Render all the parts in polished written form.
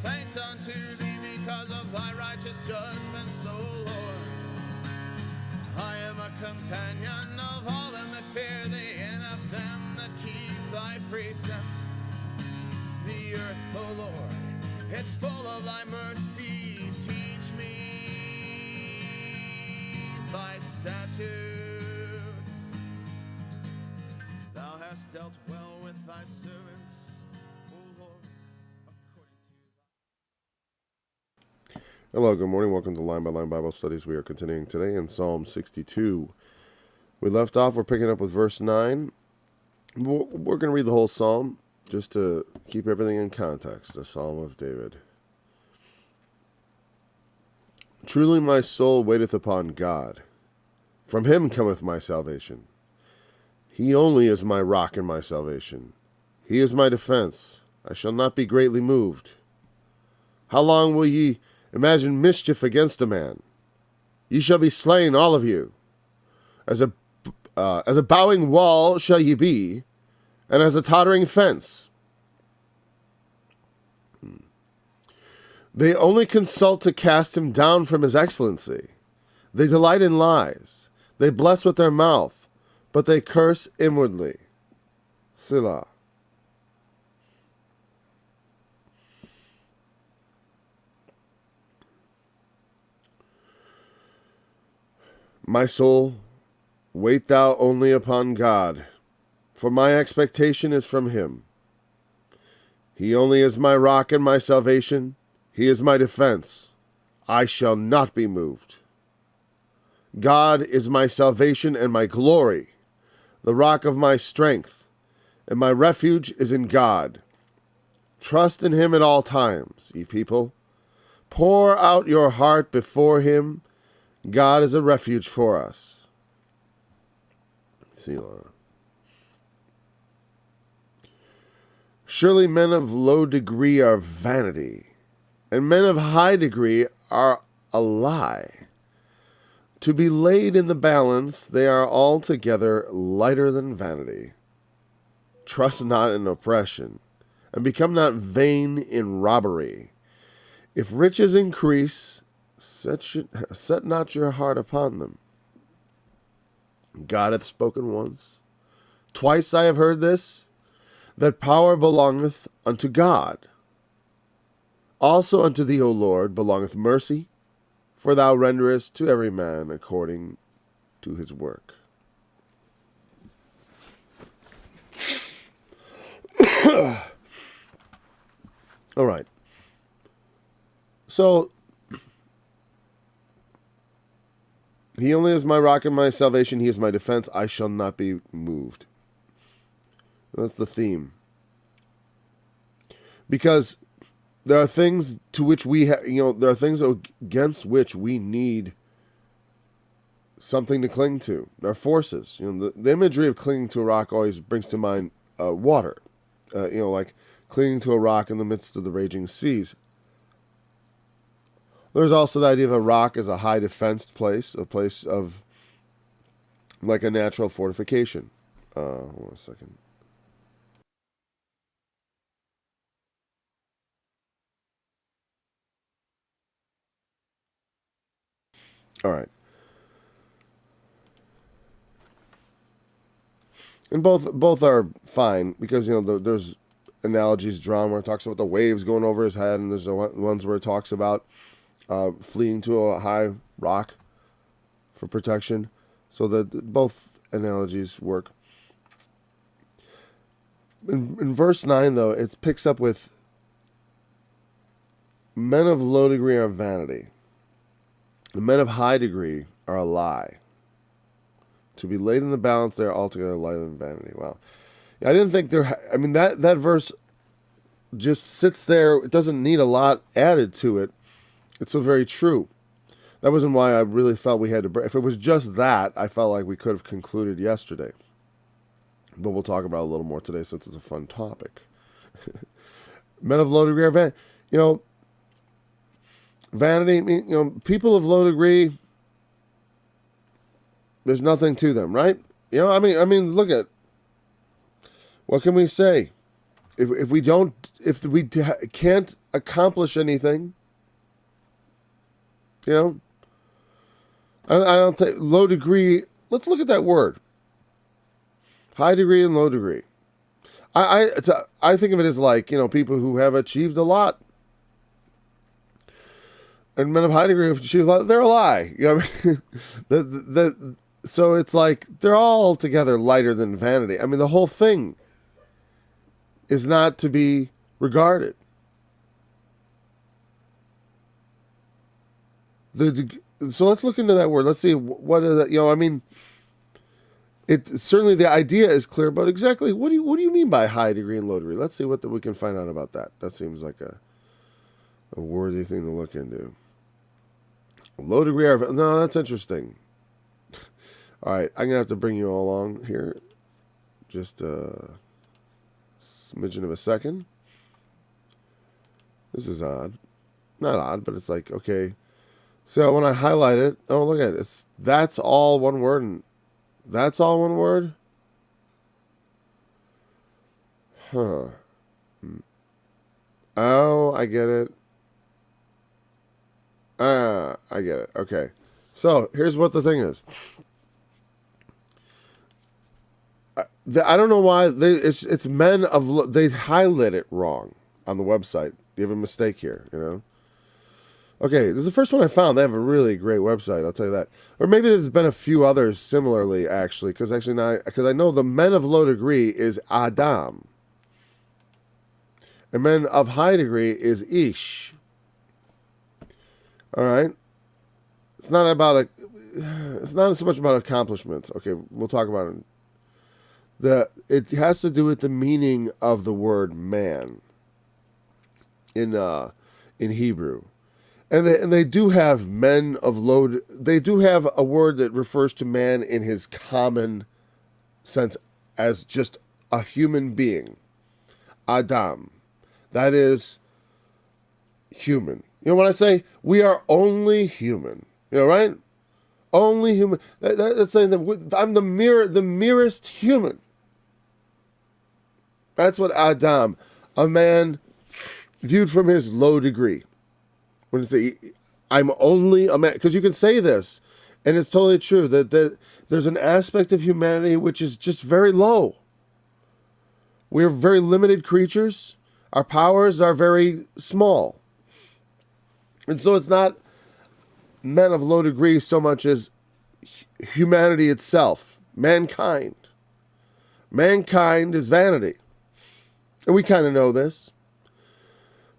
thanks unto thee because of thy righteous judgments, O Lord. I am a companion of all them that fear thee, and of them that keep thy precepts. The earth, O Lord, is full of thy mercy. Teach me thy statutes. Thou hast dealt well with thy servants, O Lord, according to thy... Hello, good morning. Welcome to Line by Line Bible Studies. We are continuing today in Psalm 62. We left off, we're picking up with verse 9. We're going to read the whole psalm just to keep everything in context. The Psalm of David. Truly my soul waiteth upon God. From him cometh my salvation. He only is my rock and my salvation. He is my defense. I shall not be greatly moved. How long will ye imagine mischief against a man? Ye shall be slain, all of you. As a bowing wall shall ye be, and as a tottering fence. They only consult to cast him down from his excellency. They delight in lies. They bless with their mouth, but they curse inwardly. Selah. My soul, wait thou only upon God, for my expectation is from him. He only is my rock and my salvation. He is my defense. I shall not be moved. God is my salvation and my glory, the rock of my strength, and my refuge is in God. Trust in him at all times, ye people. Pour out your heart before him. God is a refuge for us. Selah. Surely men of low degree are vanity, and men of high degree are a lie. To be laid in the balance, they are altogether lighter than vanity. Trust not in oppression, and become not vain in robbery. If riches increase, set not your heart upon them. God hath spoken once. Twice I have heard this, that power belongeth unto God. Also unto thee, O Lord, belongeth mercy, for thou renderest to every man according to his work. All right. So, he only is my rock and my salvation. He is my defense. I shall not be moved. That's the theme. Because there are things to which there are things against which we need something to cling to. There are forces. The imagery of clinging to a rock always brings to mind water. Like clinging to a rock in the midst of the raging seas. There's also the idea of a rock as a high defensed place, a place of like a natural fortification. Hold on a second. All right. And both are fine because there's analogies drawn where it talks about the waves going over his head, and there's the ones where it talks about fleeing to a high rock for protection. So that both analogies work. In verse 9, though, it picks up with men of low degree are vanity. The men of high degree are a lie. To be laid in the balance, they are altogether lighter than vanity. Wow. I didn't think that verse just sits there. It doesn't need a lot added to it. It's so very true. That wasn't why I really felt we had to break. If it was just that, I felt like we could have concluded yesterday. But we'll talk about it a little more today since it's a fun topic. Men of low degree are vanity. Vanity, people of low degree, there's nothing to them, right? Look at, what can we say? if we can't accomplish anything, you know, I don't think low degree. Let's look at that word. High degree and low degree. I think of it as like, you know, people who have achieved a lot. And men of high degree have achieved a lot. They're a lie. You know what I mean? So it's like they're all together lighter than vanity. I mean, the whole thing is not to be regarded. So let's look into that word. Let's see what is that. You know, I mean, it certainly the idea is clear, but exactly what do you mean by high degree and low degree? Let's see what we can find out about that. That seems like a worthy thing to look into. Low degree, no, that's interesting. All right, I'm gonna have to bring you all along here. Just a smidgen of a second. This is odd. Not odd, but it's like, okay. So when I highlight it, oh, look at it. That's all one word. And that's all one word? Huh. Oh, I get it. I get it. Okay. So here's what the thing is. I don't know why it's men of, they highlight it wrong on the website. You have a mistake here, you know. Okay, this is the first one I found. They have a really great website, I'll tell you that. Or maybe there's been a few others similarly, actually, because I know the men of low degree is Adam, and men of high degree is Ish. All right, it's not so much about accomplishments. Okay, we'll talk about it. It has to do with the meaning of the word man in Hebrew. And they do have men of low. They do have a word that refers to man in his common sense as just a human being. Adam. That is human. You know, when I say we are only human, you know, right? Only human. That's saying that I'm the merest human. That's what Adam, a man viewed from his low degree. When you say, I'm only a man, because you can say this, and it's totally true, that there's an aspect of humanity which is just very low. We're very limited creatures. Our powers are very small. And so it's not men of low degree so much as humanity itself, mankind. Mankind is vanity. And we kind of know this.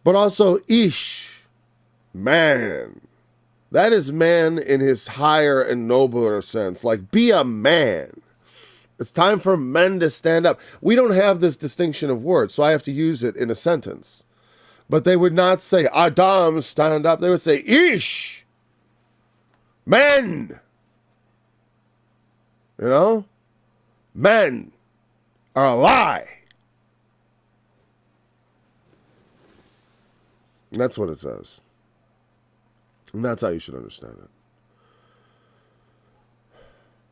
But also Ish. Man. That is man in his higher and nobler sense. Like, be a man. It's time for men to stand up. We don't have this distinction of words, so I have to use it in a sentence. But they would not say, Adam, stand up. They would say, Ish. Men. You know? Men are a lie. And that's what it says. And that's how you should understand it.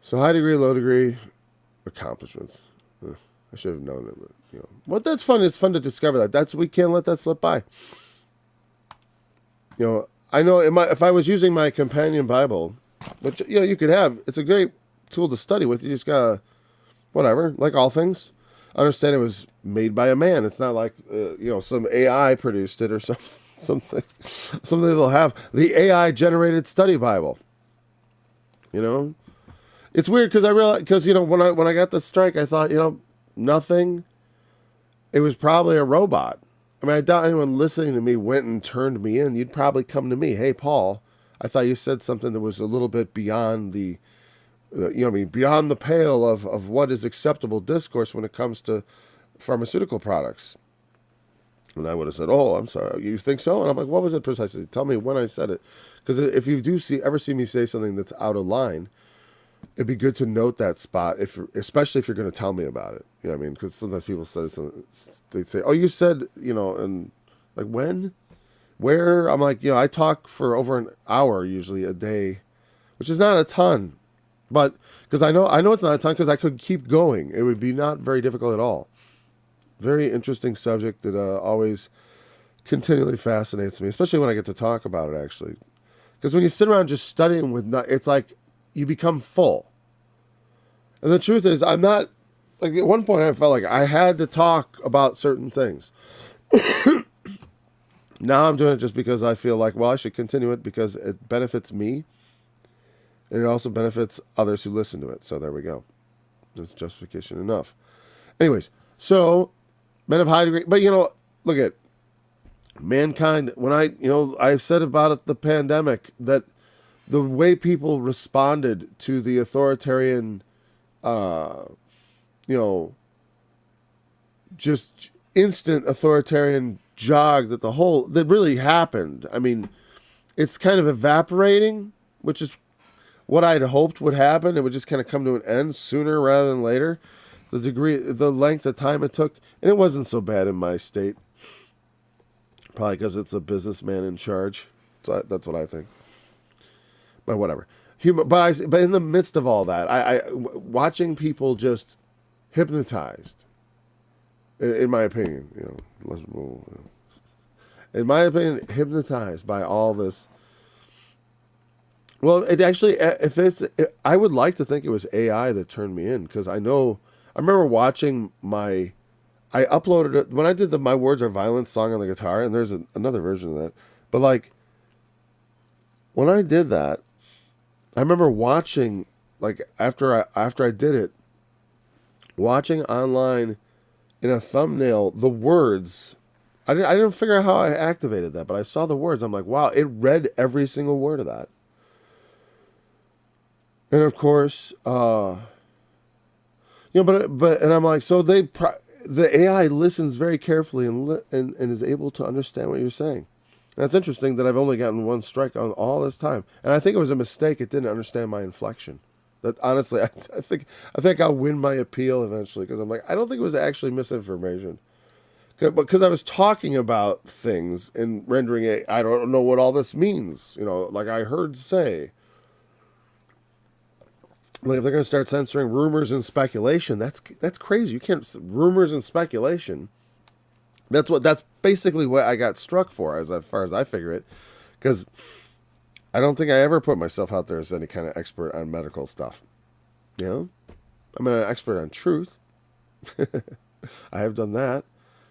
So high degree, low degree, accomplishments. I should have known it, but you know. But that's fun. It's fun to discover that. We can't let that slip by. You know, I know if I was using my companion Bible, which you know you could have, it's a great tool to study with. You just gotta, whatever, like all things, understand it was made by a man. It's not like you know, some AI produced it or something. Something they'll have the AI generated study Bible. You know, it's weird because I realized, because you know, when I got the strike, I thought, you know, nothing. It was probably a robot. I mean, I doubt anyone listening to me went and turned me in. You'd probably come to me, hey Paul, I thought you said something that was a little bit beyond the, you know, I mean, beyond the pale of what is acceptable discourse when it comes to pharmaceutical products. And I would have said, oh, I'm sorry, you think so? And I'm like, what was it precisely? Tell me when I said it. Because if you do ever see me say something that's out of line, it'd be good to note that spot, especially if you're going to tell me about it. You know what I mean? Because sometimes people they say, oh, you said, you know, and like, when? Where? I'm like, you know, I talk for over an hour usually a day, which is not a ton. But because I know it's not a ton, because I could keep going. It would be not very difficult at all. Very interesting subject that always continually fascinates me, especially when I get to talk about it, actually. Because when you sit around just studying it's like you become full. And the truth is, I'm not, like at one point I felt like I had to talk about certain things. Now I'm doing it just because I feel like, well, I should continue it because it benefits me. And it also benefits others who listen to it. So there we go. That's justification enough. Anyways, so men of high degree, but look at mankind. When I said about it, the pandemic, that the way people responded to the authoritarian, just instant authoritarian jog that really happened. I mean, it's kind of evaporating, which is what I'd hoped would happen. It would just kind of come to an end sooner rather than later. The length of time it took, and it wasn't so bad in my state. Probably because it's a businessman in charge. So that's what I think. But whatever. But in the midst of all that, I watching people just hypnotized. In my opinion, hypnotized by all this. Well, it actually, I would like to think it was AI that turned me in, because I remember watching I uploaded it when I did the My Words Are Violence song on the guitar, and there's another version of that. But like, when I did that, I remember watching, like after I did it, watching online in a thumbnail the words. I didn't figure out how I activated that, but I saw the words. I'm like, wow, it read every single word of that. And of course, but I'm like, so the AI listens very carefully and is able to understand what you're saying. And that's interesting that I've only gotten one strike on all this time, and I think it was a mistake. It didn't understand my inflection. That honestly, I think I'll win my appeal eventually, because I'm like, I don't think it was actually misinformation, because I was talking about things and rendering it. I don't know what all this means. Like I heard say. Like if they're going to start censoring rumors and speculation, that's crazy. You can't rumors and speculation. That's basically what I got struck for, as far as I figure it, because I don't think I ever put myself out there as any kind of expert on medical stuff. I'm an expert on truth. I have done that.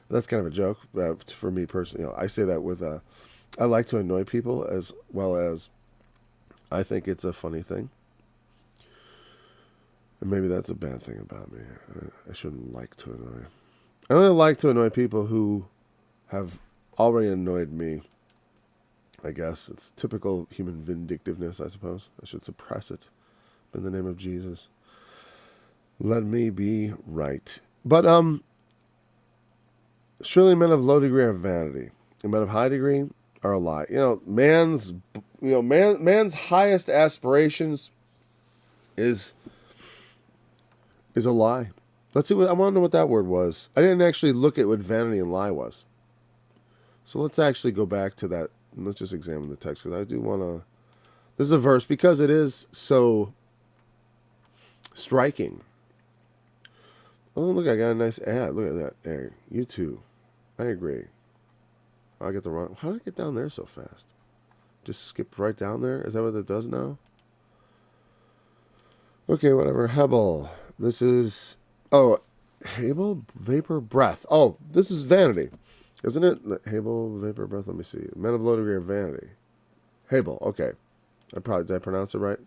That's kind of a joke for me personally. I say that with I like to annoy people as well as I think it's a funny thing. And maybe that's a bad thing about me. I shouldn't like to annoy. I only like to annoy people who have already annoyed me. I guess it's typical human vindictiveness, I suppose. I should suppress it. In the name of Jesus, let me be right. But surely men of low degree are vanity, and men of high degree are a lie. Man's highest aspirations is a lie. Let's see I want to know what that word was. I didn't actually look at what vanity and lie was. So let's actually go back to that and let's just examine the text, because I do want to. This is a verse because it is so striking. Oh, look, I got a nice ad. Look at that. There, you too. I agree. I get the wrong. How did I get down there so fast? Just skipped right down there? Is that what it does now? Okay, whatever. Hebel. This is, Hebel, vapor, breath. Oh, this is vanity, isn't it? Hebel, vapor, breath. Let me see. Men of low degree of vanity. Hebel. Okay, did I pronounce it right?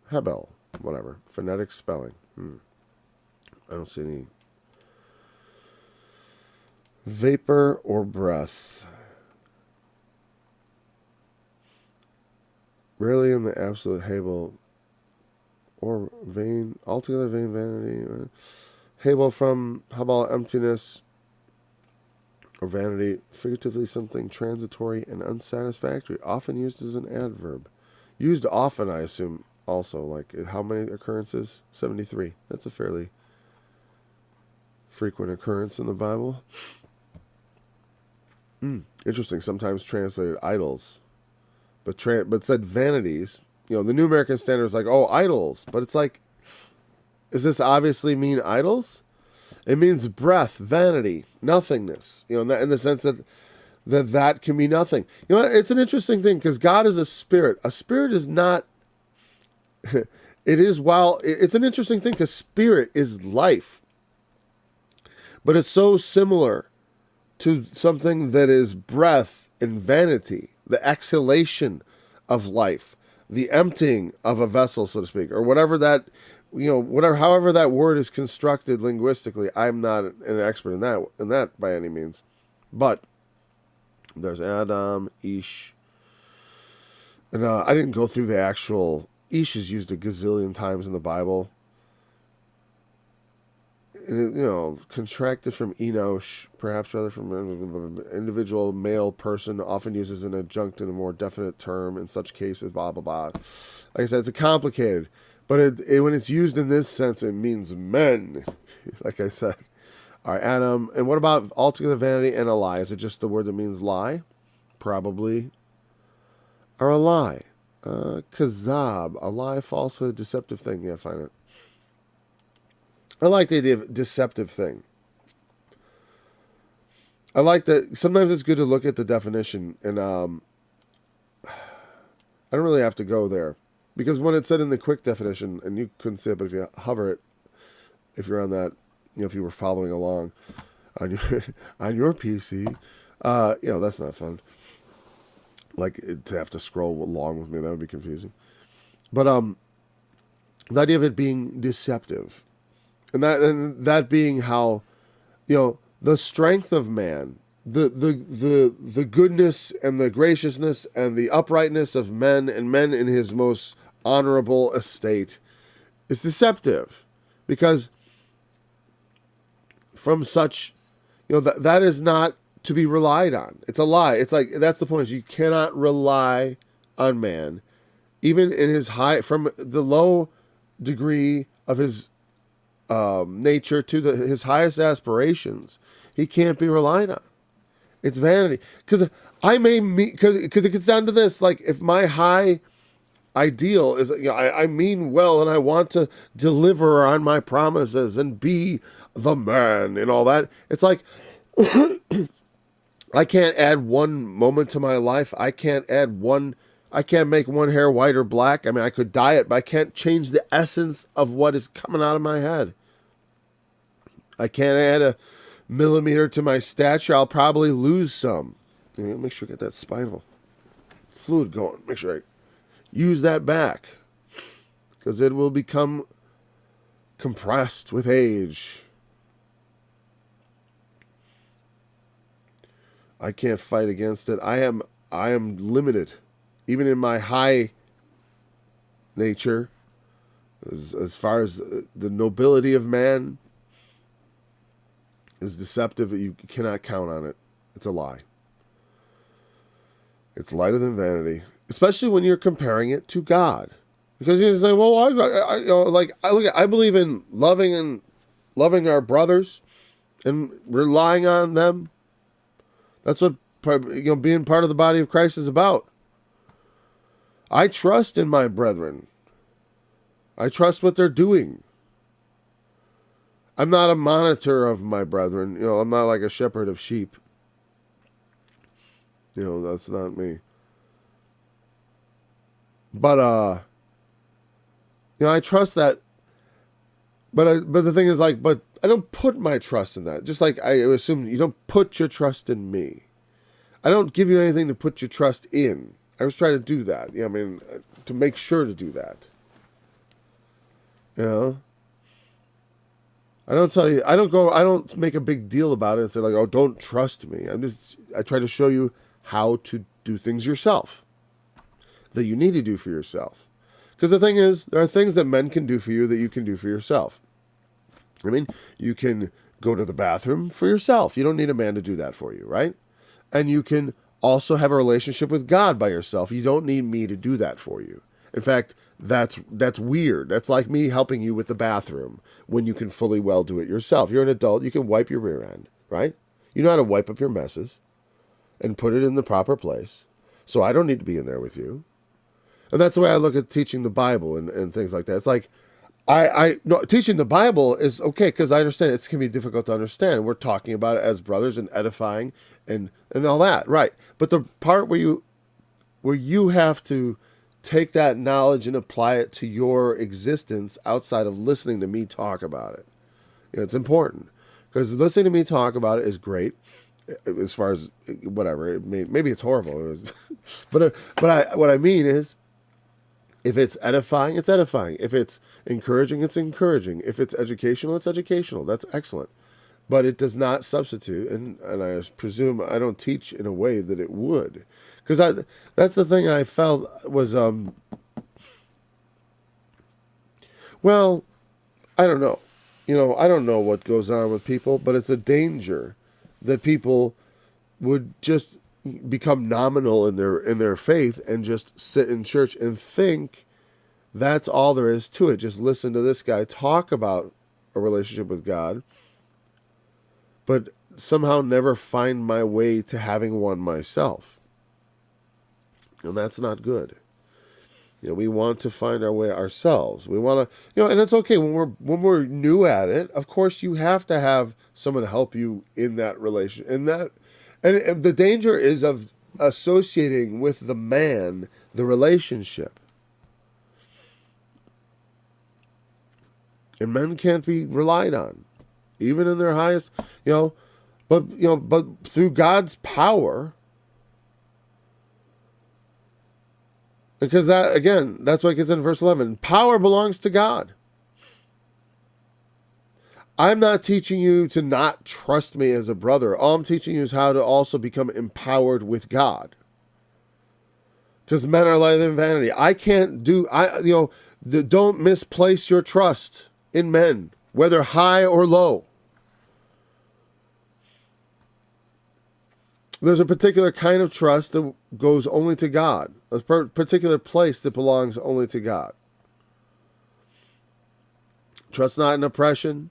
Hebel. Whatever. Phonetic spelling. I don't see any. Vapor or breath. Rarely in the absolute Hebel. Or vain, altogether vain vanity. Hebel from Habal, emptiness or vanity, figuratively something transitory and unsatisfactory, often used as an adverb. Used often, I assume, also. Like, how many occurrences? 73. That's a fairly frequent occurrence in the Bible. Interesting. Sometimes translated idols, but said vanities. The New American Standard is like, oh, idols. But it's like, does this obviously mean idols? It means breath, vanity, nothingness. In the sense that can be nothing. It's an interesting thing because God is a spirit. A spirit is not. It's an interesting thing because spirit is life, but it's so similar to something that is breath and vanity, the exhalation of life, the emptying of a vessel, so to speak, or whatever that, however that word is constructed linguistically. I'm not an expert in that by any means, but there's Adam, Ish, and I didn't go through the actual. Ish is used a gazillion times in the Bible. And contracted from Enosh, perhaps rather from an individual male person, often used as an adjunct in a more definite term in such cases, blah, blah, blah. Like I said, it's complicated, but when it's used in this sense, it means men, like I said. All right, Adam. And what about altogether vanity and a lie? Is it just the word that means lie? Probably. Or a lie. Kazab, a lie, falsehood, deceptive thing. Yeah, find it. I like the idea of deceptive thing. I like that. Sometimes it's good to look at the definition, and I don't really have to go there because when it's said in the quick definition, and you couldn't see it, but if you hover it, if you're on that, if you were following along on your PC, that's not fun. Like to have to scroll along with me, that would be confusing. But the idea of it being deceptive, and that being how, the strength of man, the goodness and the graciousness and the uprightness of men and men in his most honorable estate is deceptive, because from such, that is not to be relied on. It's a lie. It's like, that's the point, is you cannot rely on man, even in his from the low degree of his nature to his highest aspirations. He can't be relied on. It's vanity. Because it gets down to this, like, if my high ideal is, I mean well, and I want to deliver on my promises and be the man and all that, it's like, I can't add one moment to my life. I can't make one hair white or black. I mean, I could dye it, but I can't change the essence of what is coming out of my head. I can't add a millimeter to my stature. I'll probably lose some. Make sure I get that spinal fluid going. Make sure I use that back, because it will become compressed with age. I can't fight against it. I am limited, even in my high nature, as far as the nobility of man is deceptive. You cannot count on it. It's a lie. It's lighter than vanity, especially when you're comparing it to God, because you say, "Well, I believe in loving our brothers and relying on them." That's what being part of the body of Christ is about. I trust in my brethren. I trust what they're doing. I'm not a monitor of my brethren. I'm not like a shepherd of sheep. That's not me. But I trust that. But the thing is, but I don't put my trust in that. Just like I assume you don't put your trust in me. I don't give you anything to put your trust in. I was trying to do that. To make sure to do that. I don't tell you. I don't make a big deal about it and say "Oh, don't trust me." I try to show you how to do things yourself that you need to do for yourself. Because the thing is, there are things that men can do for you that you can do for yourself. You can go to the bathroom for yourself. You don't need a man to do that for you, right? And you can also have a relationship with God by yourself. You don't need me to do that for you. In fact, that's weird. That's like me helping you with the bathroom when you can fully well do it yourself. You're an adult. You can wipe your rear end, right? You know how to wipe up your messes and put it in the proper place. So I don't need to be in there with you. And that's the way I look at teaching the Bible and things like that. It's like, no, teaching the Bible is okay because I understand it can be difficult to understand. We're talking about it as brothers and edifying and all that, right? But the part where you have to take that knowledge and apply it to your existence outside of listening to me talk about it, it's important because listening to me talk about it is great. As far as whatever, maybe it's horrible, but what I mean is, if it's edifying, it's edifying. If it's encouraging, it's encouraging. If it's educational, it's educational. That's excellent. But it does not substitute, and I presume I don't teach in a way that it would. Because that's the thing I felt was, well, I don't know. I don't know what goes on with people, but it's a danger that people would just become nominal in their faith and just sit in church and think that's all there is to it. Just listen to this guy talk about a relationship with God, but somehow never find my way to having one myself. And that's not good. We want to find our way ourselves. We want to, and it's okay when we're new at it. Of course, you have to have someone help you in that relation. And the danger is of associating with the man the relationship. And men can't be relied on, even in their highest, but through God's power. Because that's what it gets in verse 11. Power belongs to God. I'm not teaching you to not trust me as a brother. All I'm teaching you is how to also become empowered with God. Because men are lighter than vanity. Don't misplace your trust in men, whether high or low. There's a particular kind of trust that goes only to God. A particular place that belongs only to God. Trust not in oppression,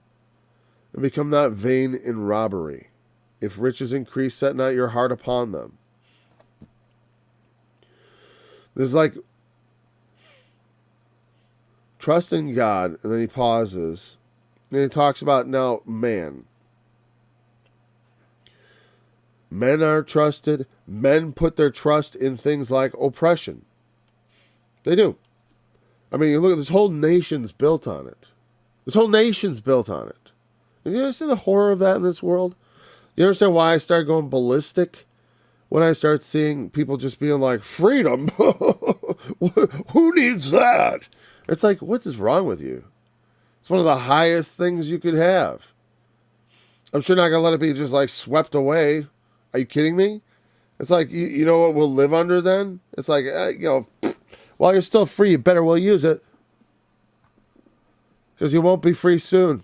and become not vain in robbery. If riches increase, set not your heart upon them. There's trust in God, and then he pauses, and he talks about now man. Men are trusted. Men put their trust in things like oppression. They do. I mean, you look at this whole nation's built on it. This whole nation's built on it. And you understand the horror of that in this world? You understand why I started going ballistic when I start seeing people just being like, freedom? Who needs that? It's like, what is wrong with you? It's one of the highest things you could have. I'm sure not going to let it be just swept away. Are you kidding me? It's like, you know what we'll live under then? It's like, while you're still free, you better well use it. Because you won't be free soon.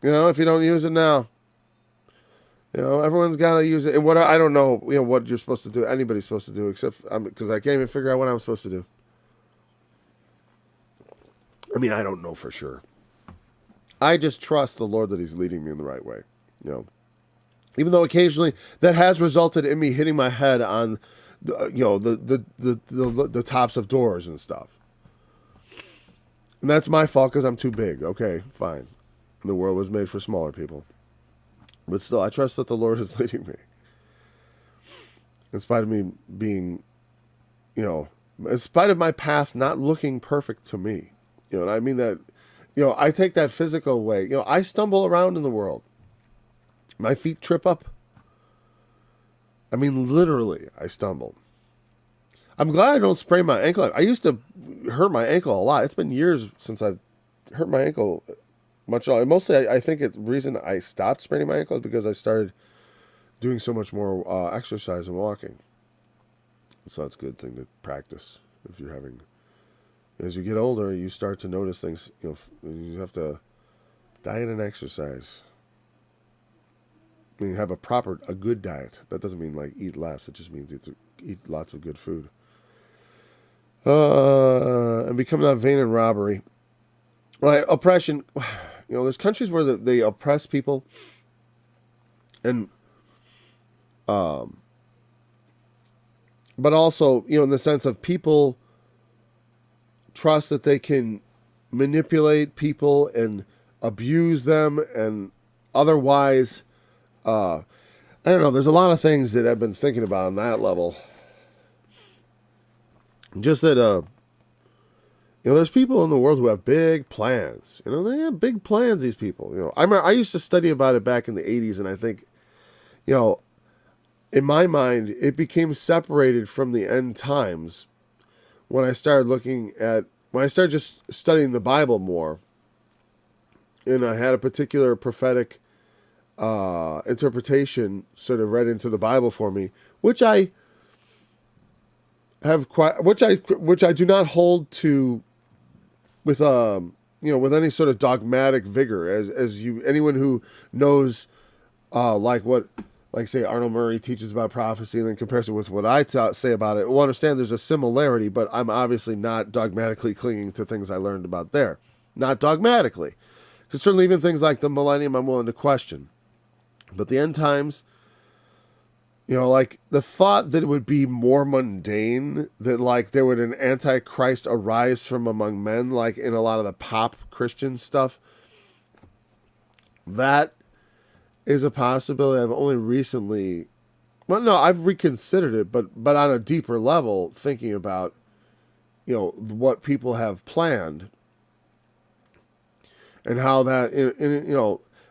If you don't use it now. Everyone's got to use it. And I don't know, what you're supposed to do. Anybody's supposed to do, except because I can't even figure out what I'm supposed to do. I mean, I don't know for sure. I just trust the Lord that he's leading me in the right way. Even though occasionally that has resulted in me hitting my head on, the tops of doors and stuff. And that's my fault because I'm too big. Okay, fine. And the world was made for smaller people. But still, I trust that the Lord is leading me. In spite of me being, in spite of my path not looking perfect to me. And I mean that, I take that physical way. I stumble around in the world. My feet trip up. I mean, literally, I stumbled. I'm glad I don't sprain my ankle. I used to hurt my ankle a lot. It's been years since I've hurt my ankle much at all. And mostly, I think the reason I stopped spraining my ankle is because I started doing so much more exercise and walking. So that's a good thing to practice if you're having... As you get older, you start to notice things. You have to diet and exercise. I mean, have a good diet. That doesn't mean eat less. It just means eat lots of good food. And become not vain in robbery. Right, oppression. There's countries where they oppress people, and but also in the sense of people trust that they can manipulate people and abuse them and otherwise, I don't know. There's a lot of things that I've been thinking about on that level. Just that, there's people in the world who have big plans. They have big plans, these people. I used to study about it back in the 80s, and I think, in my mind, it became separated from the end times when I started just studying the Bible more, and I had a particular prophetic interpretation sort of read into the Bible for me, which I do not hold to with any sort of dogmatic vigor, anyone who knows like say Arnold Murray teaches about prophecy and then compares it with what I say about it, will understand there's a similarity, but I'm obviously not dogmatically clinging to things I learned about there. Not dogmatically. Because certainly even things like the millennium I'm willing to question. But the end times, like the thought that it would be more mundane, that like there would an antichrist arise from among men, like in a lot of the pop Christian stuff, that is a possibility I've only recently, I've reconsidered it, but on a deeper level, thinking about, what people have planned and how that,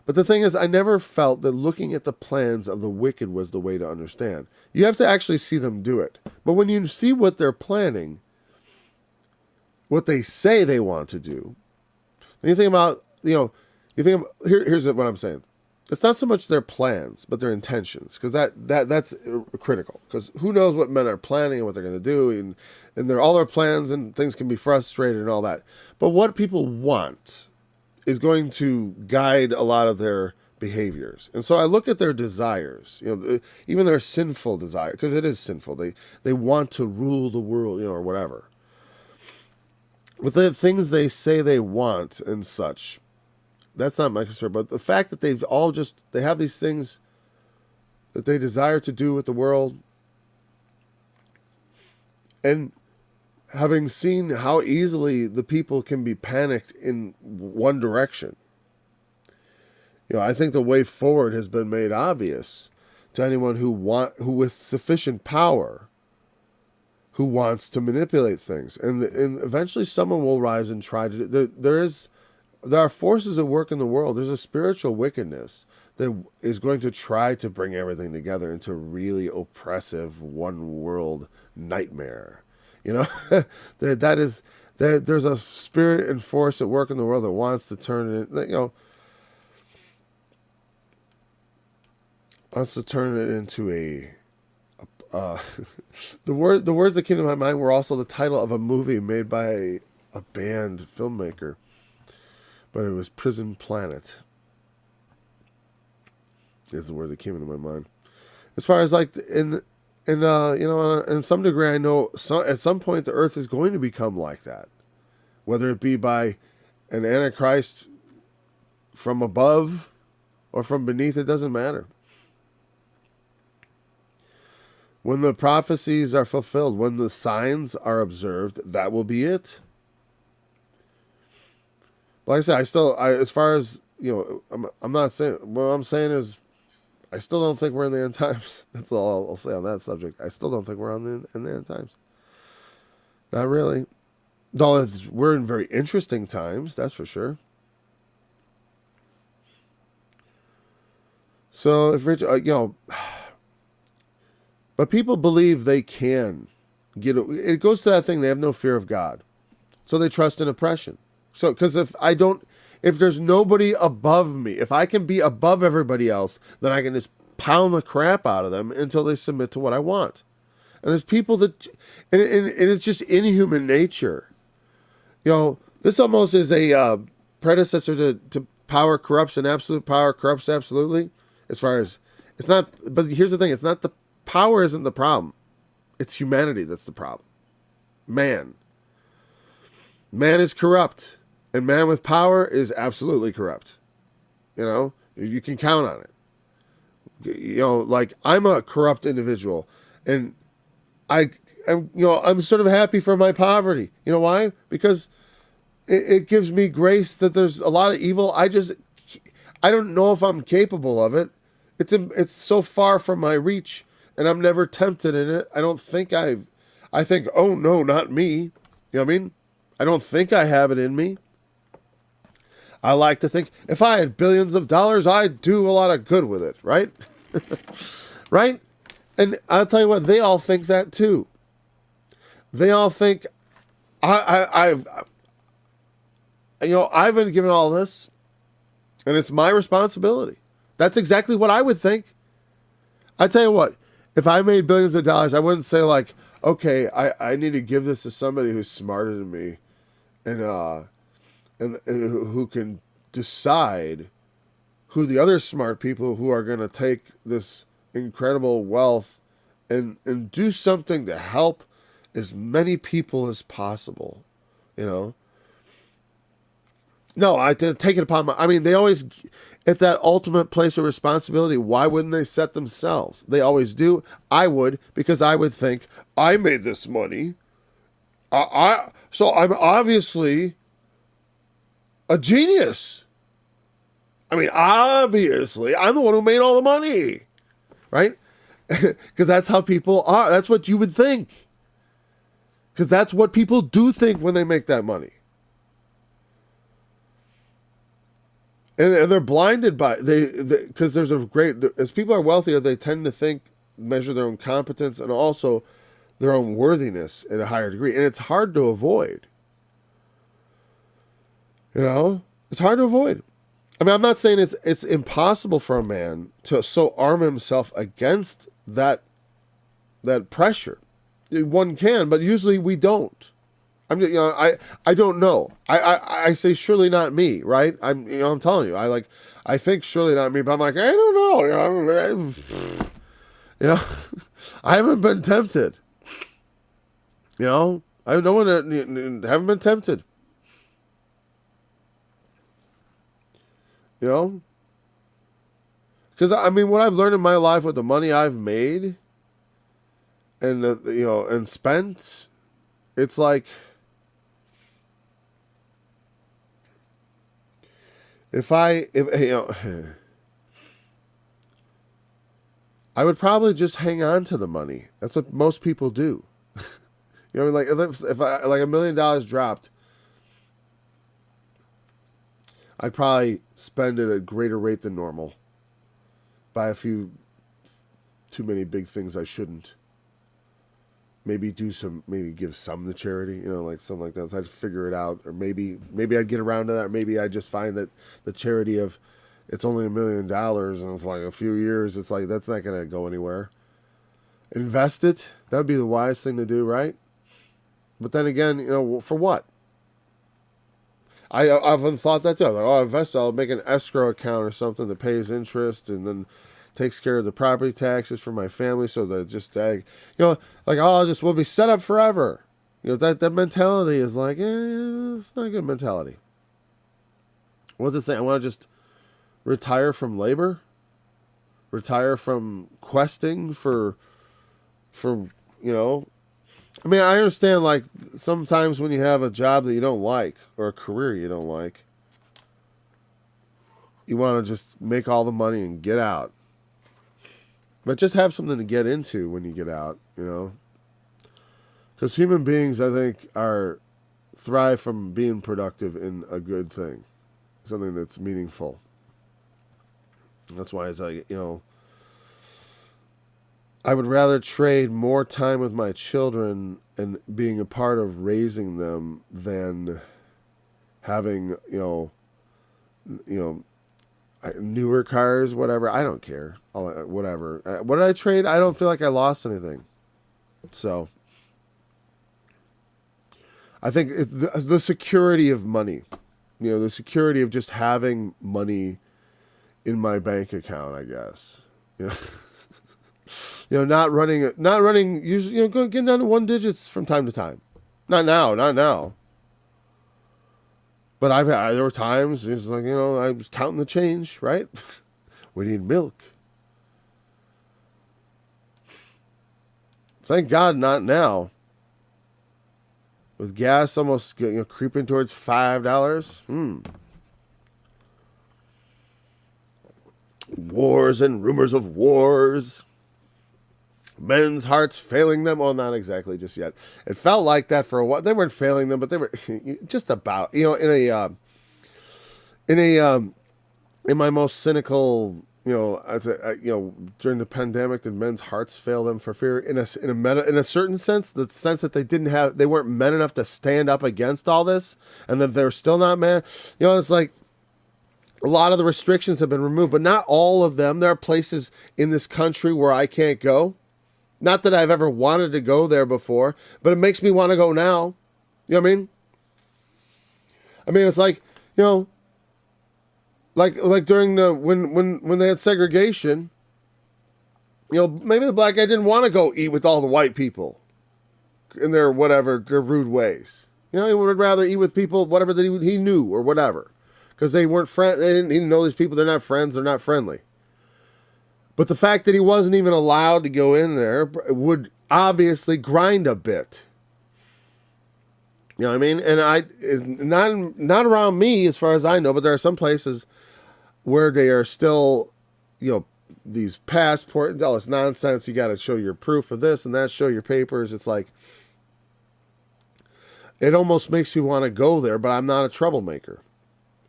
but the thing is, I never felt that looking at the plans of the wicked was the way to understand. You have to actually see them do it. But when you see what they're planning, what they say they want to do, then you think about, here's what I'm saying. It's not so much their plans, but their intentions, because that's critical. Because who knows what men are planning and what they're going to do, and all their plans and things can be frustrated and all that. But what people want is going to guide a lot of their behaviors. And so I look at their desires, even their sinful desire, because it is sinful. They want to rule the world, or whatever. With the things they say they want and such, that's not my concern. But the fact that they have these things that they desire to do with the world, and having seen how easily the people can be panicked in one direction, I think the way forward has been made obvious to anyone who with sufficient power, who wants to manipulate things, and eventually someone will rise and try to do. There are forces at work in the world. There's a spiritual wickedness that is going to try to bring everything together into a really oppressive one world nightmare. There's a spirit and force at work in the world that wants to turn it, wants to turn it into the words that came to my mind were also the title of a movie made by a banned filmmaker, but it was Prison Planet is the word that came into my mind. As far as like in some degree, I know at some point the earth is going to become like that, whether it be by an antichrist from above or from beneath, it doesn't matter. When the prophecies are fulfilled, when the signs are observed, that will be it. Like I said, as far as, I'm not saying, what I'm saying is, I still don't think we're in the end times. That's all I'll say on that subject. I still don't think we're in the end times. Not really. Though we're in very interesting times, that's for sure. So if Rich, but people believe they can it goes to that thing. They have no fear of God, so they trust in oppression. So, because if there's nobody above me, if I can be above everybody else, then I can just pound the crap out of them until they submit to what I want. And there's people that, and it's just inhuman nature. This almost is a predecessor to power corrupts and absolute power corrupts absolutely. As far as, it's not, but here's the thing, it's not power isn't the problem. It's humanity that's the problem. Man is corrupt. And man with power is absolutely corrupt. You can count on it. Like I'm a corrupt individual, and I'm sort of happy for my poverty. You know why? Because it gives me grace that there's a lot of evil. I don't know if I'm capable of it. It's so far from my reach, and I'm never tempted in it. I think, oh no, not me. You know what I mean? I don't think I have it in me. I like to think if I had billions of dollars, I'd do a lot of good with it, right? Right? And I'll tell you what, they all think that too. They all think I've been given all this, and it's my responsibility. That's exactly what I would think. I tell you what, if I made billions of dollars, I wouldn't say like, okay, I need to give this to somebody who's smarter than me, and who can decide who the other smart people who are going to take this incredible wealth and do something to help as many people as possible, you know. No, I did take it upon they always, at that ultimate place of responsibility, why wouldn't they set themselves? They always do. I would, because I would think, I made this money. So I'm obviously a genius. Obviously, I'm the one who made all the money, right? Because that's how people are. That's what you would think. Because that's what people do think when they make that money. And they're blinded by because there's as people are wealthier, they tend to measure their own competence and also their own worthiness at a higher degree, and it's hard to avoid. It's hard to avoid. I'm not saying it's impossible for a man to so arm himself against that pressure. One can, but usually we don't. I don't know. I say surely not me, right? I'm telling you, I think surely not me, but I'm like, I don't know. I haven't been tempted. I know one that haven't been tempted. Because what I've learned in my life with the money I've made and and spent, it's like, I would probably just hang on to the money. That's what most people do. Like if I, like $1 million dropped, I'd probably spend it at a greater rate than normal. Buy a few too many big things I shouldn't. Maybe give some to charity, like something like that. So I'd figure it out, or maybe I'd get around to that, or maybe I'd just find that the charity of it's only $1 million and it's like a few years, it's like that's not gonna go anywhere. Invest it. That would be the wise thing to do, right? But then again, for what? I often thought that too. Like, I'll invest. I'll make an escrow account or something that pays interest and then takes care of the property taxes for my family, so that we'll be set up forever. That mentality is like, it's not a good mentality. What's it saying? I want to just retire from labor, retire from questing for. I understand, like, sometimes when you have a job that you don't like or a career you don't like, you want to just make all the money and get out. But just have something to get into when you get out, Because human beings, I think, thrive from being productive in a good thing. Something that's meaningful. That's why it's like, I would rather trade more time with my children and being a part of raising them than having, newer cars, whatever. I don't care. Whatever. What did I trade? I don't feel like I lost anything. So I think the security of money, the security of just having money in my bank account, I guess. Not running, usually, getting down to one digits from time to time. Not now. But there were times, it's like, I was counting the change, right? We need milk. Thank God not now. with gas almost creeping towards $5. Wars and rumors of wars. Men's hearts failing them. Well, not exactly just yet. It felt like that for a while. They weren't failing them, but they were just about. In my most cynical, during the pandemic, did men's hearts fail them for fear? In a certain sense, the sense that they weren't men enough to stand up against all this, and that they're still not men. It's like a lot of the restrictions have been removed, but not all of them. There are places in this country where I can't go. Not that I've ever wanted to go there before, but it makes me want to go now. You know what I mean? It's like, like during the when they had segregation, maybe the black guy didn't want to go eat with all the white people in their rude ways. He would rather eat with people whatever that he knew or whatever, because they weren't friends. He didn't know these people. They're not friends. They're not friendly. But the fact that he wasn't even allowed to go in there would obviously grind a bit. You know what I mean? And not around me as far as I know, but there are some places where they are still, these passports, all this nonsense. You got to show your proof of this and that, show your papers. It's like, it almost makes me want to go there, but I'm not a troublemaker.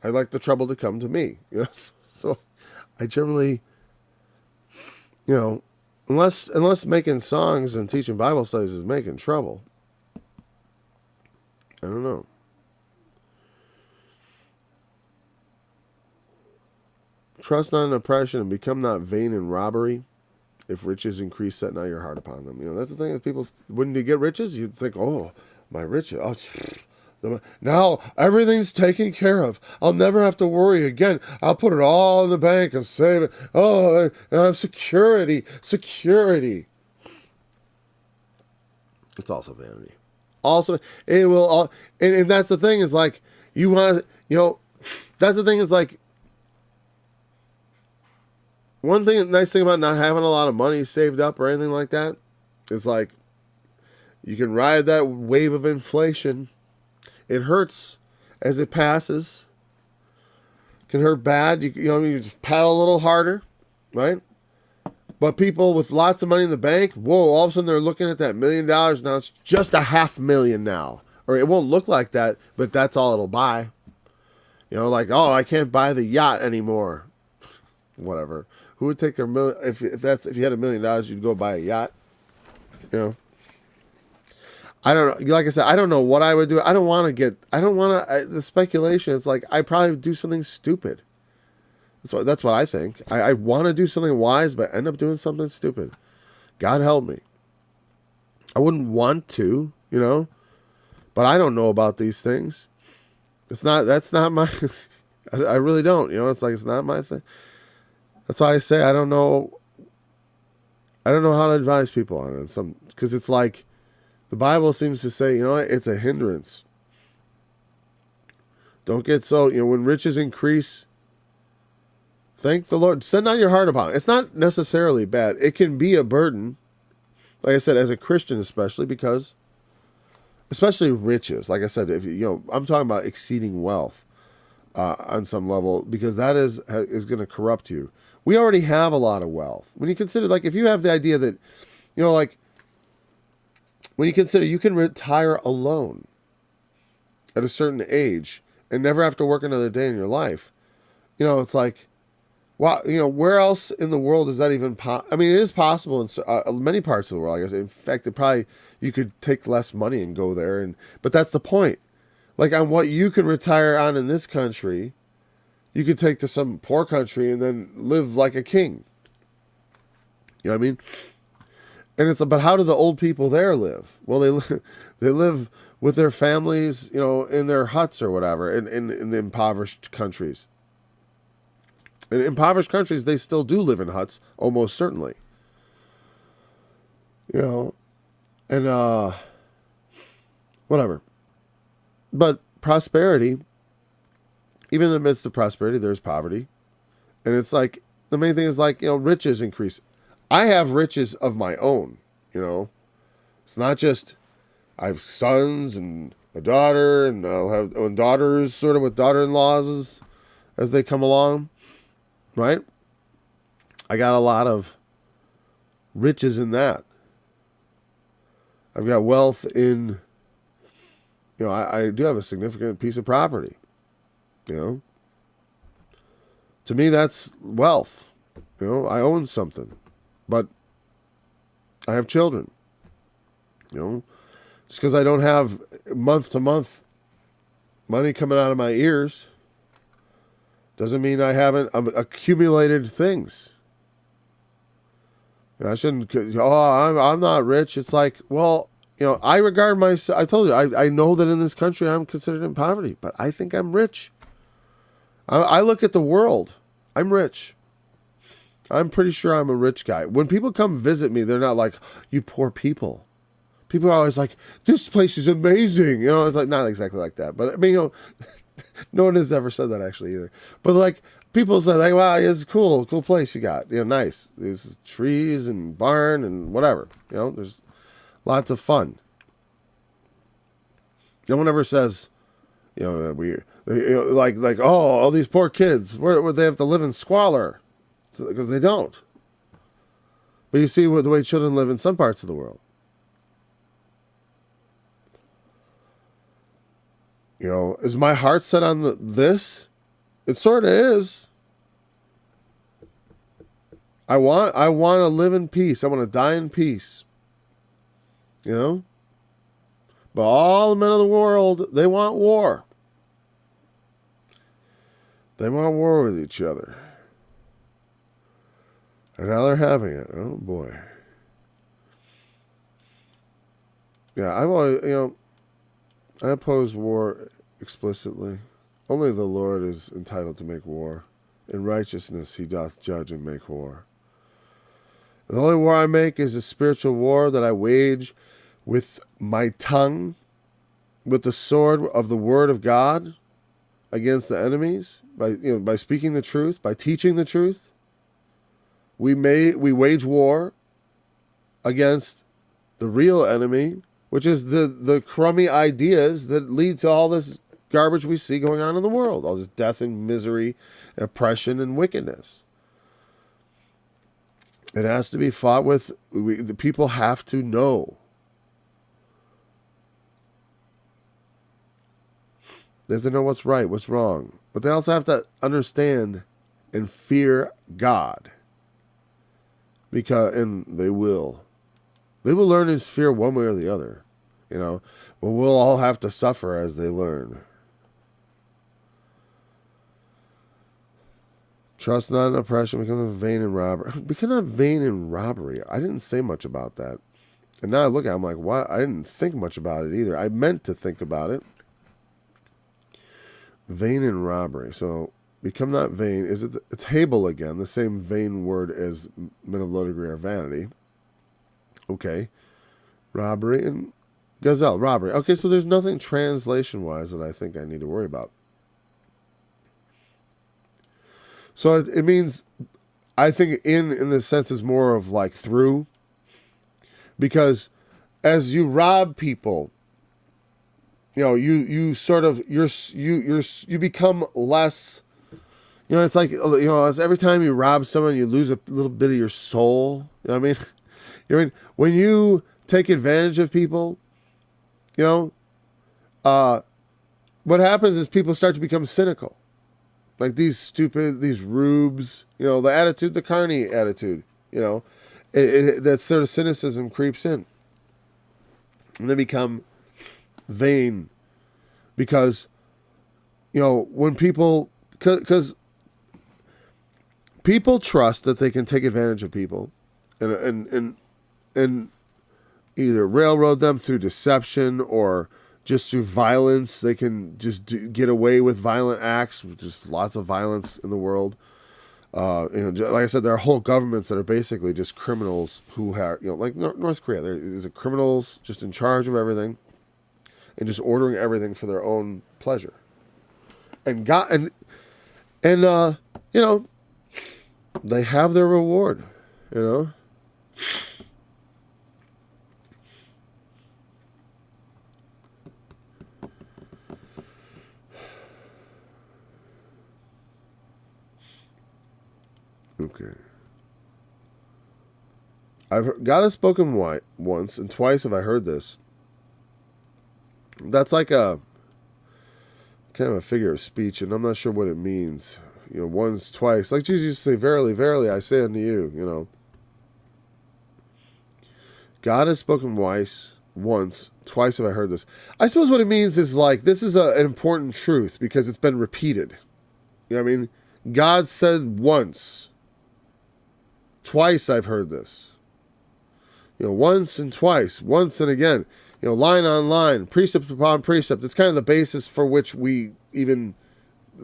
I like the trouble to come to me. So I generally, unless making songs and teaching Bible studies is making trouble, I don't know. Trust not in oppression and become not vain in robbery. If riches increase, set not your heart upon them. That's the thing is people, when you get riches, you think, oh, my riches. Now everything's taken care of. I'll never have to worry again. I'll put it all in the bank and save it. Oh, and I have security. Security. It's also vanity. Also, it will, and that's the thing is like, that's the thing is like, one thing, nice thing about not having a lot of money saved up or anything like that is like, you can ride that wave of inflation. It hurts as it passes. It can hurt bad. You just paddle a little harder, right? But people with lots of money in the bank, whoa, all of a sudden they're looking at that $1 million now. It's just $500,000 now. Or it won't look like that, but that's all it'll buy. Like, oh, I can't buy the yacht anymore. Whatever. Who would take their million? If you had $1 million, you'd go buy a yacht. I don't know. Like I said, I don't know what I would do. The speculation is like, I'd probably do something stupid. That's what I think. I want to do something wise, but end up doing something stupid. God help me. I wouldn't want to, but I don't know about these things. That's not my, I really don't, it's like, it's not my thing. That's why I say, I don't know how to advise people on it. Because it's like, the Bible seems to say, it's a hindrance. Don't get so, when riches increase, thank the Lord. Set not your heart upon it. It's not necessarily bad. It can be a burden. Like I said, as a Christian especially, because, especially riches. Like I said, if I'm talking about exceeding wealth on some level, because that is going to corrupt you. We already have a lot of wealth. When you consider, like, if you have the idea that, when you consider you can retire alone at a certain age and never have to work another day in your life, it's like, wow, where else in the world is that even it is possible in many parts of the world, I guess. In fact, you could take less money and go there, but that's the point. Like, on what you can retire on in this country, you could take to some poor country and then live like a king. You know what I mean? And it's, but how do the old people there live? Well, they live with their families, in their huts or whatever, in the impoverished countries. In impoverished countries, they still do live in huts, almost certainly. And whatever. But prosperity, even in the midst of prosperity, there's poverty. And it's like, the main thing is like, riches increase. I have riches of my own, It's not just I have sons and a daughter, and I'll have daughters, sort of with daughter-in-laws as they come along, right? I got a lot of riches in that. I've got wealth in, I do have a significant piece of property, To me, that's wealth. I own something, but I have children. Just because I don't have month to month money coming out of my ears doesn't mean I haven't accumulated things. I shouldn't. I'm not rich. It's like, well, I regard myself. I told you, I know that in this country I'm considered in poverty, but I think I'm rich. I look at the world. I'm rich. I'm pretty sure I'm a rich guy. When people come visit me, they're not like, you poor people. People are always like, this place is amazing. It's like, not exactly like that. But I mean, no one has ever said that actually either. But like, people say like, wow, it's cool place you got. Nice. There's trees and barn and whatever. There's lots of fun. No one ever says, like, oh, all these poor kids, where they have to live in squalor. Because they don't. But you see the way children live in some parts of the world. Is my heart set on this? It sort of is. I want to live in peace. I want to die in peace. But all the men of the world, they want war. They want war with each other. And now they're having it. Oh, boy. Yeah, I've always, I oppose war explicitly. Only the Lord is entitled to make war. In righteousness he doth judge and make war. The only war I make is a spiritual war that I wage with my tongue, with the sword of the word of God against the enemies, by speaking the truth, by teaching the truth. We wage war against the real enemy, which is the crummy ideas that lead to all this garbage we see going on in the world, all this death and misery, oppression and wickedness. It has to be fought with. The people have to know. They have to know what's right, what's wrong. But they also have to understand and fear God. And they will learn his fear one way or the other, but we'll all have to suffer as they learn. Trust not in oppression, become vain in robbery. Become not vain in robbery. I didn't say much about that. And now I look at it, I'm like, why? I didn't think much about it either. I meant to think about it. Vain in robbery. So, become not vain. It's Hebel again, the same vain word as men of low degree or vanity. Okay. Robbery and gazelle, robbery. Okay, so there's nothing translation-wise that I think I need to worry about. So it means, I think in the sense is more of like through. Because as you rob people, you sort of, you become less. It's like, it's every time you rob someone, you lose a little bit of your soul. You know what I mean? When you take advantage of people, what happens is people start to become cynical. Like these rubes, the Carney attitude, that sort of cynicism creeps in. And they become vain because, when people, because people trust that they can take advantage of people and either railroad them through deception or just through violence. They can just get away with violent acts, just lots of violence in the world. Like I said, there are whole governments that are basically just criminals who have, like North Korea. There's criminals just in charge of everything and just ordering everything for their own pleasure. And they have their reward, Okay. God has spoken once, and twice have I heard this. That's like a kind of a figure of speech, and I'm not sure what it means. Once, twice. Like Jesus used to say, verily, verily, I say unto you, God has spoken once, twice have I heard this. I suppose what it means is like, this is an important truth because it's been repeated. You know what I mean? God said once, twice I've heard this. Once and twice, once and again, line on line, precept upon precept. It's kind of the basis for which we even,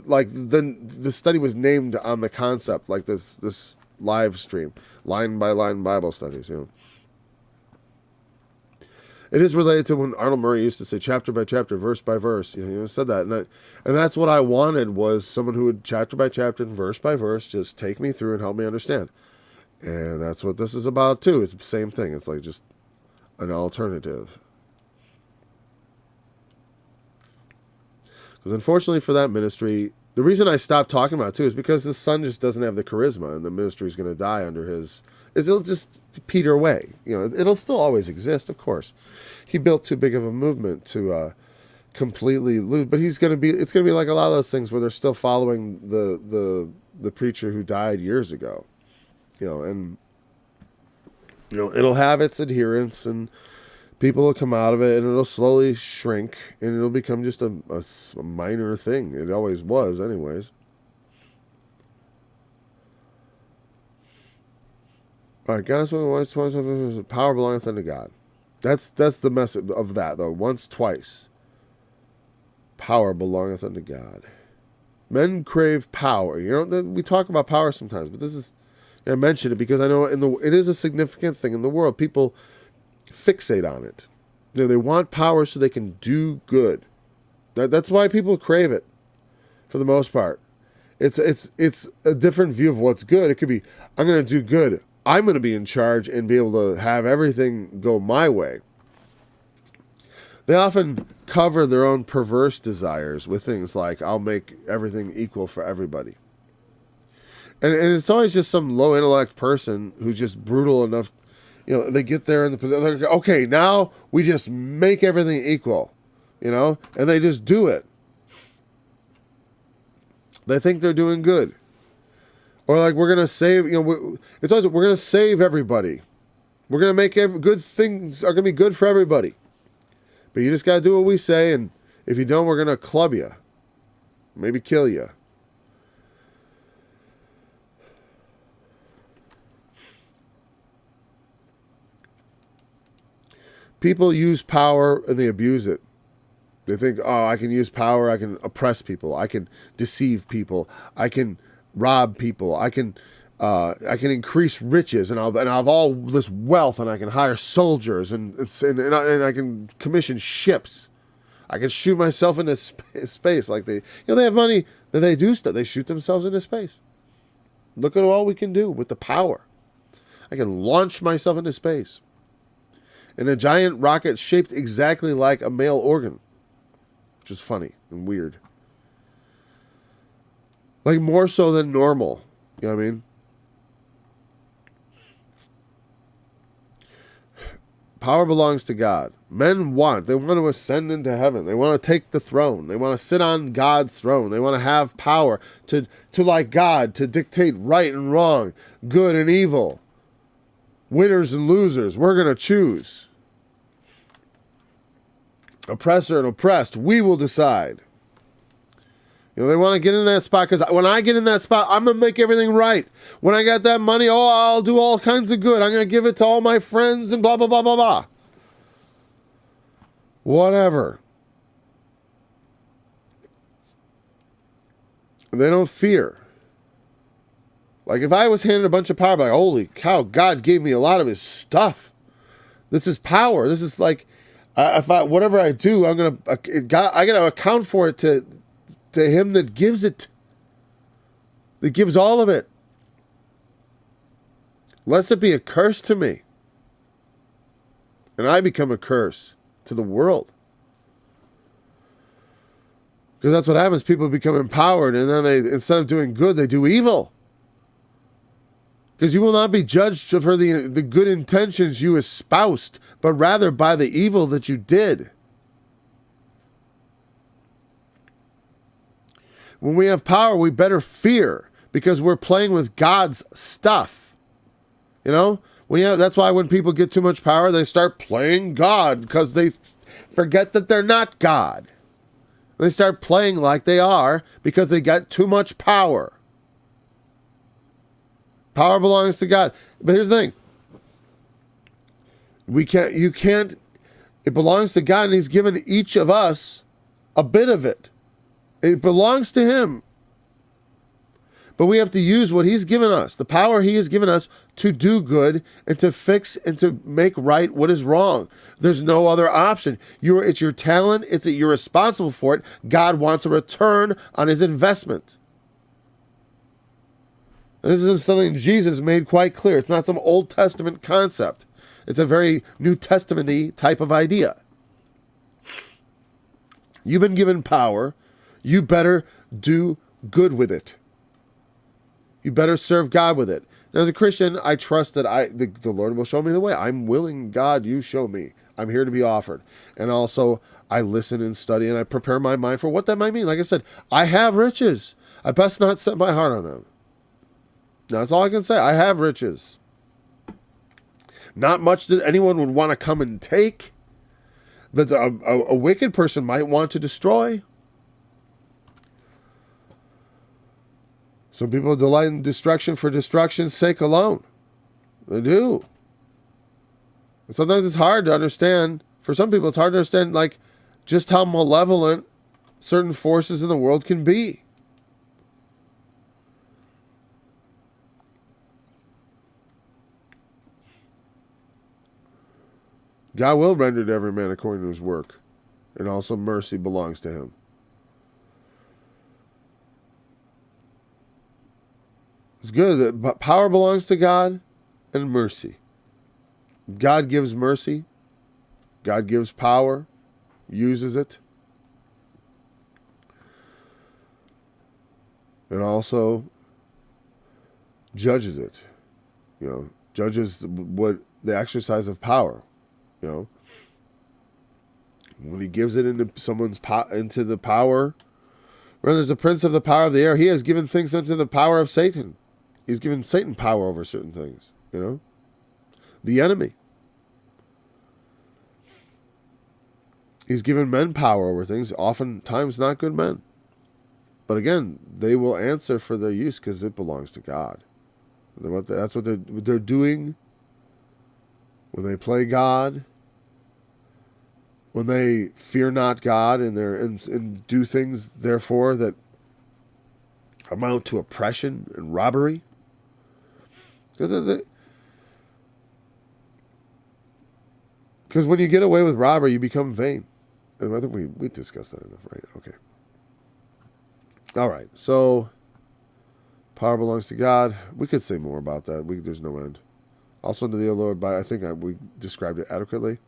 like, the study was named on the concept, like this live stream, line by line Bible studies. It is related to when Arnold Murray used to say chapter by chapter, verse by verse. Said that, and that's what I wanted, was someone who would chapter by chapter and verse by verse just take me through and help me understand. And that's what this is about too. It's the same thing. It's like just an alternative. Because unfortunately for that ministry, the reason I stopped talking about it too is because the son just doesn't have the charisma, and the ministry is going to die under his. It'll just peter away. It'll still always exist, of course. He built too big of a movement to completely lose, but it's going to be like a lot of those things where they're still following the preacher who died years ago. And it'll have its adherents, and people will come out of it, and it'll slowly shrink, and it'll become just a minor thing. It always was, anyways. All right, God's power belongeth unto God. That's the message of that, though. Once, twice. Power belongeth unto God. Men crave power. We talk about power sometimes, but this is. I mention it because I know it is a significant thing in the world. People fixate on it. They want power so they can do good. That's why people crave it, for the most part. It's a different view of what's good. It could be, I'm going to do good. I'm going to be in charge and be able to have everything go my way. They often cover their own perverse desires with things like, I'll make everything equal for everybody. And it's always just some low intellect person who's just brutal enough. They get there in the position. They're like, okay, now we just make everything equal, and they just do it. They think they're doing good, or like we're gonna save. It's always we're gonna save everybody. We're gonna make good things are gonna be good for everybody. But you just gotta do what we say, and if you don't, we're gonna club you, maybe kill you. People use power and they abuse it. They think, I can use power, I can oppress people, I can deceive people, I can rob people, I can increase riches, and I'll have all this wealth, and I can hire soldiers, and I can commission ships. I can shoot myself into space like they have money, then they do stuff. They shoot themselves into space. Look at all we can do with the power. I can launch myself into space in a giant rocket shaped exactly like a male organ, which is funny and weird. Like more so than normal. You know what I mean? Power belongs to God. Men they want to ascend into heaven. They want to take the throne. They want to sit on God's throne. They want to have power to like God, to dictate right and wrong, good and evil, winners and losers. We're going to choose. Oppressor and oppressed, we will decide. They want to get in that spot, because when I get in that spot, I'm going to make everything right. When I got that money, I'll do all kinds of good. I'm going to give it to all my friends and blah, blah, blah, blah, blah. Whatever. They don't fear. Like if I was handed a bunch of power, I'd be like, holy cow, God gave me a lot of his stuff. This is power. This is like, whatever I do, I got to account for it to him that gives it, that gives all of it. Lest it be a curse to me, and I become a curse to the world. Because that's what happens. People become empowered, and then instead of doing good, they do evil. Because you will not be judged for the good intentions you espoused, but rather by the evil that you did. When we have power, we better fear, because we're playing with God's stuff. You know? That's why when people get too much power, they start playing God, because they forget that they're not God. They start playing like they are because they got too much power. Power belongs to God. But here's the thing. It belongs to God, and he's given each of us a bit of it. It belongs to him. But we have to use what he's given us, the power he has given us, to do good and to fix and to make right what is wrong. There's no other option. It's your talent. You're responsible for it. God wants a return on his investment. This is something Jesus made quite clear. It's not some Old Testament concept. It's a very New Testament-y type of idea. You've been given power. You better do good with it. You better serve God with it. Now, as a Christian, I trust that the Lord will show me the way. I'm willing, God, you show me. I'm here to be offered. And also, I listen and study, and I prepare my mind for what that might mean. Like I said, I have riches. I best not set my heart on them. Now, that's all I can say. I have riches. Not much that anyone would want to come and take, but a wicked person might want to destroy. Some people delight in destruction for destruction's sake alone. They do. And sometimes it's hard to understand. For some people, it's hard to understand, like, just how malevolent certain forces in the world can be. God will render to every man according to his work, and also mercy belongs to him. It's good that power belongs to God and mercy. God gives mercy. God gives power, uses it. And also judges it. Judges what the exercise of power. When he gives it into into the power, when there's a prince of the power of the air, he has given things unto the power of Satan. He's given Satan power over certain things, the enemy. He's given men power over things, oftentimes not good men. But again, they will answer for their use because it belongs to God. That's what they're doing when they play God, when they fear not God and do things, therefore, that amount to oppression and robbery. Because when you get away with robbery, you become vain. And I think we discussed that enough, right? Okay. All right. So, power belongs to God. We could say more about that. There's no end. Also unto thee, O Lord, we described it adequately.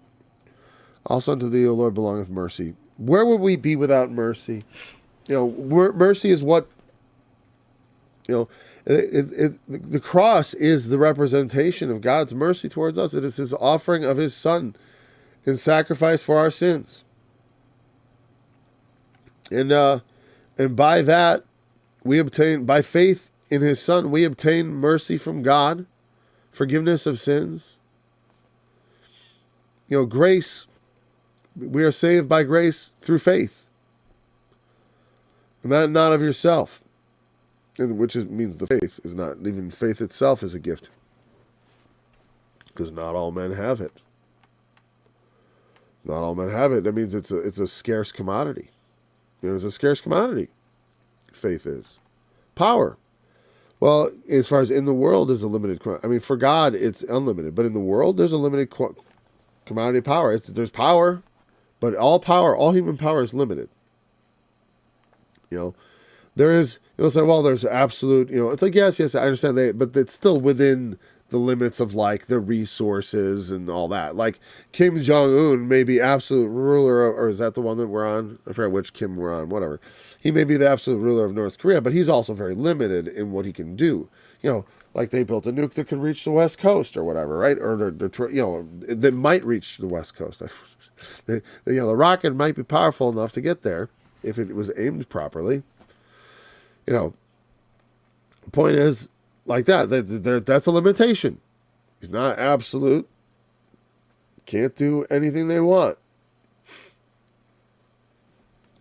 Also unto thee, O Lord, belongeth mercy. Where would we be without mercy? Mercy is what, the cross is the representation of God's mercy towards us. It is his offering of his Son in sacrifice for our sins. And by that, by faith in his Son, we obtain mercy from God, forgiveness of sins. Grace, we are saved by grace through faith. And that not of yourself. Which means the faith is not, even faith itself is a gift. Because not all men have it. Not all men have it. That means it's a scarce commodity. It's a scarce commodity. Faith is. Power. Well, as far as in the world is a limited, for God it's unlimited, but in the world there's a limited commodity of power. There's power, but all human power is limited. There is, say, well, there's absolute, it's like, yes, I understand that, but it's still within the limits of like the resources and all that. Like Kim Jong-un may be absolute ruler or is that the one that we're on? I forget which Kim we're on, whatever. He may be the absolute ruler of North Korea, but he's also very limited in what he can do. like they built a nuke that could reach the West Coast or whatever, right? Or that might reach the West Coast. The rocket might be powerful enough to get there if it was aimed properly. The point is, like that's a limitation. It's not absolute. Can't do anything they want.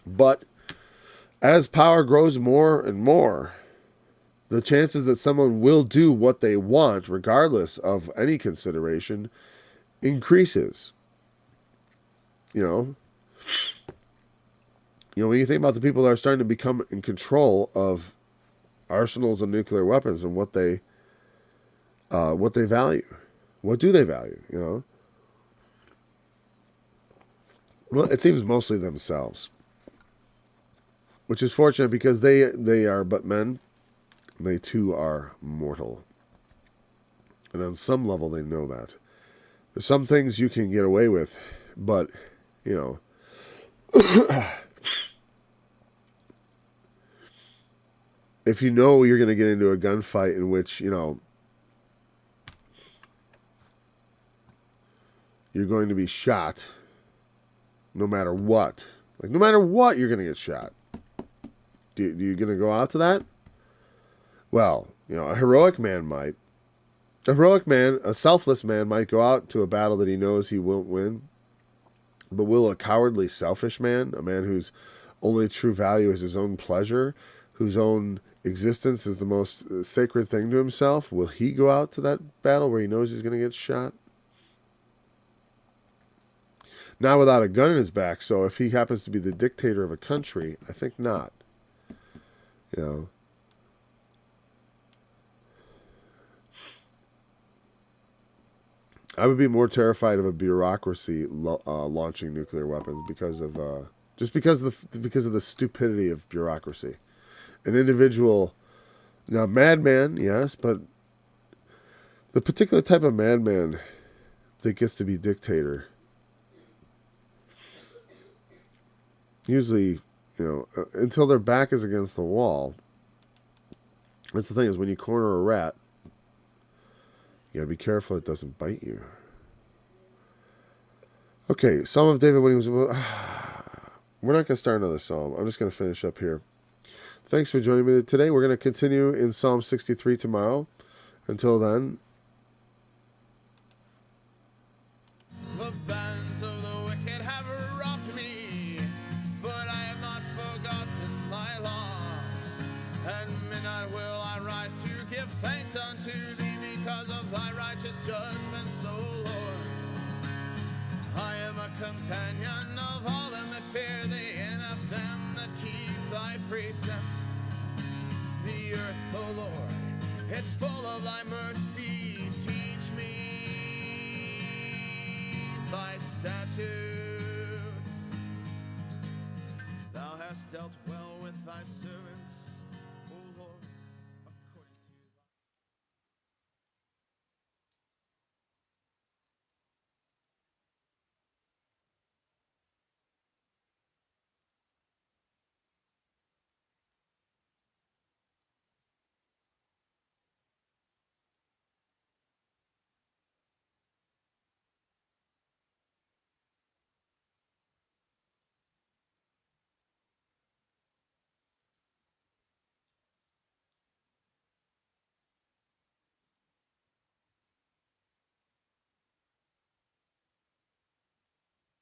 But as power grows more and more, the chances that someone will do what they want, regardless of any consideration, increases. When you think about the people that are starting to become in control of arsenals of nuclear weapons and what they value, what do they value? Well, it seems mostly themselves, which is fortunate because they are but men. They too are mortal. And on some level they know that. There's some things you can get away with, but, if you know you're going to get into a gunfight in which, you're going to be shot, no matter what. Like, no matter what, you're going to get shot. You going to go out to that? Well, a heroic man might. A heroic man, a selfless man might go out to a battle that he knows he won't win. But will a cowardly, selfish man, a man whose only true value is his own pleasure, whose own existence is the most sacred thing to himself, will he go out to that battle where he knows he's going to get shot? Not without a gun in his back, so if he happens to be the dictator of a country, I think not. I would be more terrified of a bureaucracy launching nuclear weapons because of the stupidity of bureaucracy. An individual, now madman, yes, but the particular type of madman that gets to be dictator, usually, until their back is against the wall. That's the thing, is when you corner a rat, you gotta be careful it doesn't bite you. Okay, Psalm of David when he was... We're not gonna start another psalm. I'm just gonna finish up here. Thanks for joining me today. We're gonna continue in Psalm 63 tomorrow. Until then... The bands of the wicked have robbed me, but I have not forgotten thy law. At midnight will I rise to give thanks unto thee because of thy righteous judgments, O Lord. I am a companion of all them that fear thee, and of them that keep thy precepts. The earth, O Lord, is full of thy mercy. Teach me thy statutes. Thou hast dealt well with thy servants.